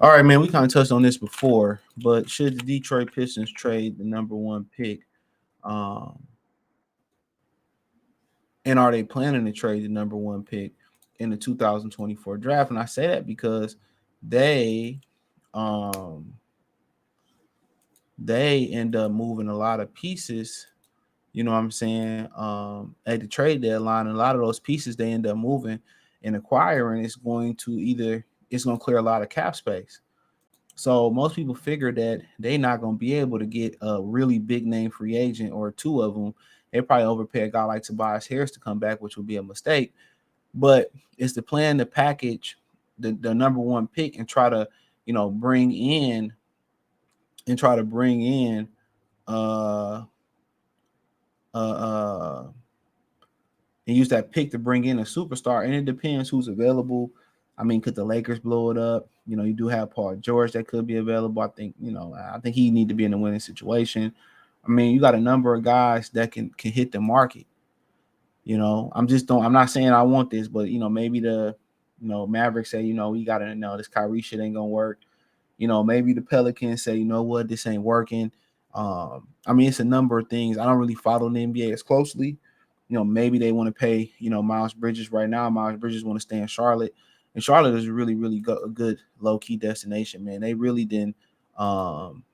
All right, man. We kind of touched on this before, but should the Detroit Pistons trade the number one pick? Um, and are they planning to trade the number one pick in the 2024 draft? And I say that because they um they end up moving a lot of pieces, you know what I'm saying, at the trade deadline. And a lot of those pieces they end up moving and acquiring is going to either it's going to clear a lot of cap space. So most people figure that they're not going to be able to get a really big name free agent or two of them. They probably overpay a guy like Tobias Harris to come back, which would be a mistake. But it's the plan to package the number one pick and try to, bring in and try to bring in uh uh uh and use that pick to bring in a superstar. And it depends who's available. I mean, could the Lakers blow it up? You do have Paul George that could be available. I think he need to be in a winning situation. I mean, you got a number of guys that can hit the market. I'm not saying I want this, but maybe the Mavericks say, we gotta know this Kyrie shit ain't gonna work. Maybe the Pelicans say, you know what, this ain't working. I mean, it's a number of things. I don't really follow the NBA as closely. Maybe they want to pay, Miles Bridges right now. Miles Bridges want to stay in Charlotte. And Charlotte is really, really a good low-key destination, man. They really um,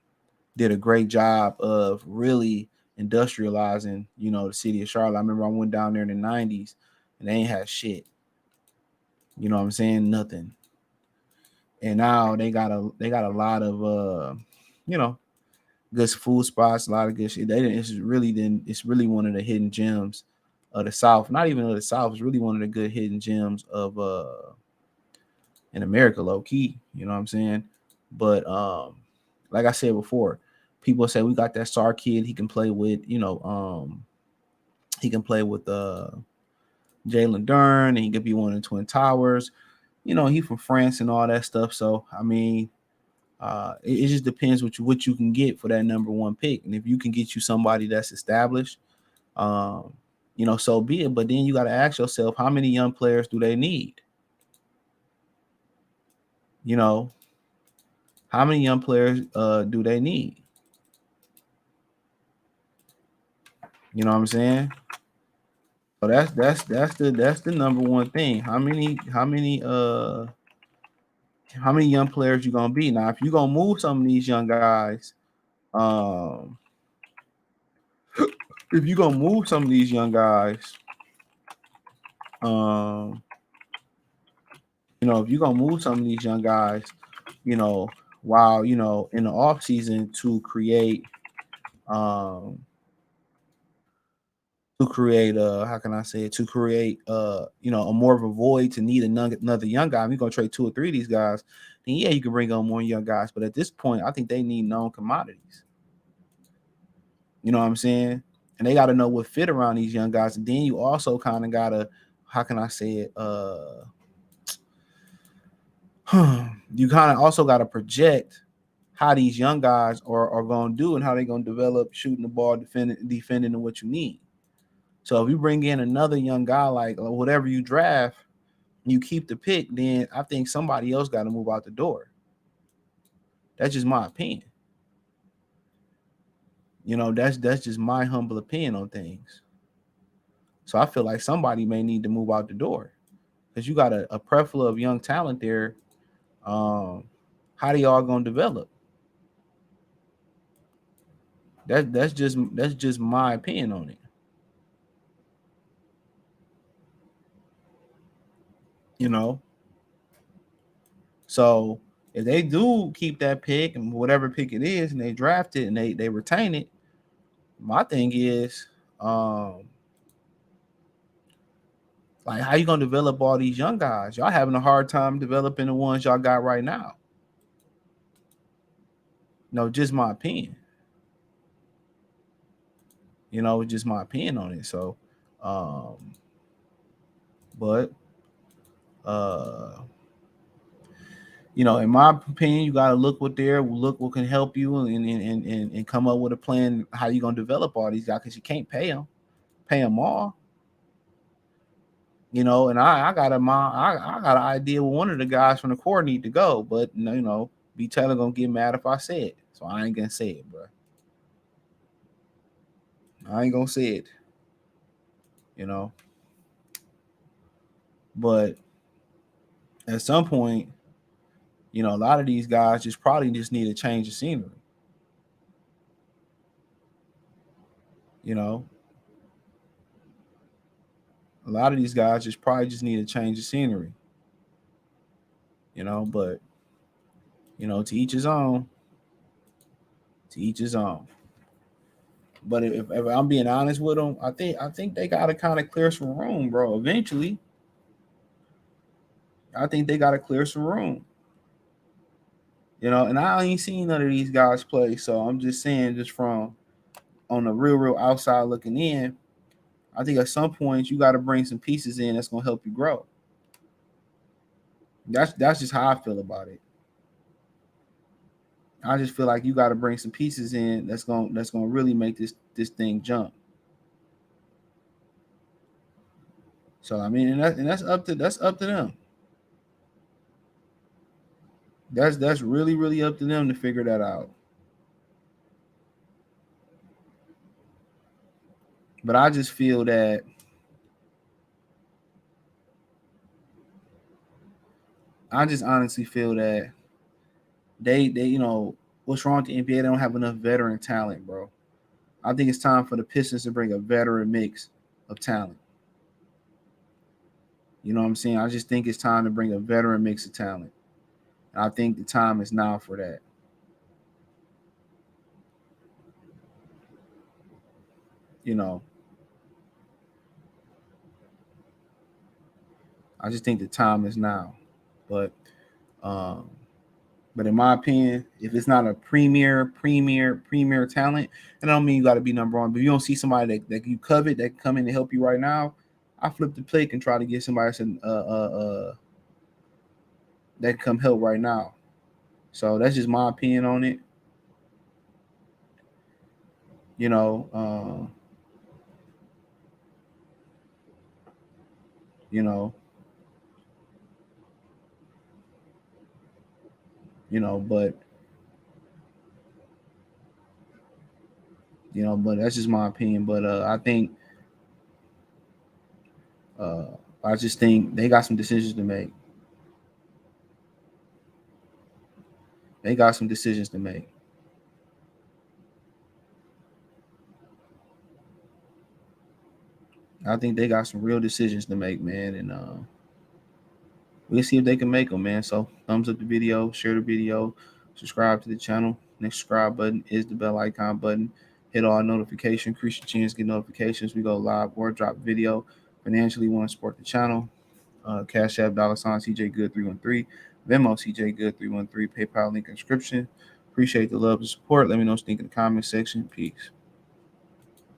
did a great job of really industrializing, the city of Charlotte. I remember I went down there in the 90s and they ain't had shit. You know what I'm saying? Nothing. And now they got a lot of you know, good food spots, a lot of good shit. It's really one of the hidden gems of the South. Not even of the South, it's really one of the good hidden gems of in America, low key. You know what I'm saying? But like I said before, people say we got that star kid. He can play with, he can play with Jalen Dern, and he could be one of the Twin Towers. He from France and all that stuff. So I mean, it just depends what you can get for that number one pick, and if you can get you somebody that's established, um, so be it. But then you got to ask yourself, how many young players do they need? You know, how many young players do they need? You know what I'm saying? So that's the number one thing. How many young players you gonna be? Now, if you gonna move some of these young guys, um, if you gonna move some of these young guys, um, if you're gonna move some of these young guys, you know, while in the off season um how can I say it, to create a more of a void to need another young guy. If you're gonna trade two or three of these guys, then yeah, you can bring on more young guys. But at this point, I think they need known commodities. You know what I'm saying? And they gotta know what fit around these young guys. And then you also kind of gotta, how can I say it, you kind of also got to project how these young guys are going to do and how they're going to develop shooting the ball, defending and what you need. So if you bring in another young guy like whatever you draft, you keep the pick, then I think somebody else got to move out the door. That's just my opinion. That's just my humble opinion on things. So I feel like somebody may need to move out the door because you got a plethora of young talent there. Um, how they all going to develop? That's just my opinion on it. You know, so if they do keep that pick and whatever pick it is, and they draft it and they retain it, my thing is, um, like how you gonna develop all these young guys? Y'all having a hard time developing the ones y'all got right now. Just my opinion. Just my opinion on it. So, um, but uh, in my opinion, you gotta look what can help you, and come up with a plan how you gonna develop all these guys because you can't pay them all. And I got an idea where one of the guys from the core need to go, but B Taylor gonna get mad if I say it, so I ain't gonna say it, bro. I ain't gonna say it, you know. But at some point, a lot of these guys just probably just need to change the scenery. You know, a lot of these guys just probably just need to change the scenery. But to each his own. To each his own. But if I'm being honest with them, I think they gotta kind of clear some room, bro. Eventually, I think they gotta clear some room. And I ain't seen none of these guys play, so I'm just saying, just from on the real outside looking in, I think at some point you got to bring some pieces in that's gonna help you grow. That's just how I feel about it. I just feel like you got to bring some pieces in that's gonna really make this thing jump. So I mean, and that's up to them. That's really up to them to figure that out. But I just feel that I just honestly feel that they what's wrong with the NBA? They don't have enough veteran talent, bro. I think it's time for the Pistons to bring a veteran mix of talent. You know what I'm saying? I just think it's time to bring a veteran mix of talent. And I think the time is now for that. You know, I just think the time is now. But um, but in my opinion, if it's not a premier talent, and I don't mean you got to be number one, but if you don't see somebody that you covet that can come in to help you right now, I flip the plate and try to get somebody that can come help right now. So that's just my opinion on it. You know, you know, but but that's just my opinion. But uh, I just think they got some decisions to make. They got some decisions to make. I think they got some real decisions to make, man, and we'll see if they can make them, man. So thumbs up the video, share the video, subscribe to the channel. Next subscribe button is the bell icon button. Hit all notifications, increase your chance to get notifications. We go live or drop video. Financially, want to support the channel. Cash App $ CJ Good 313, Venmo CJ Good 313, PayPal link in description. Appreciate the love and support. Let me know what you think in the comment section. Peace.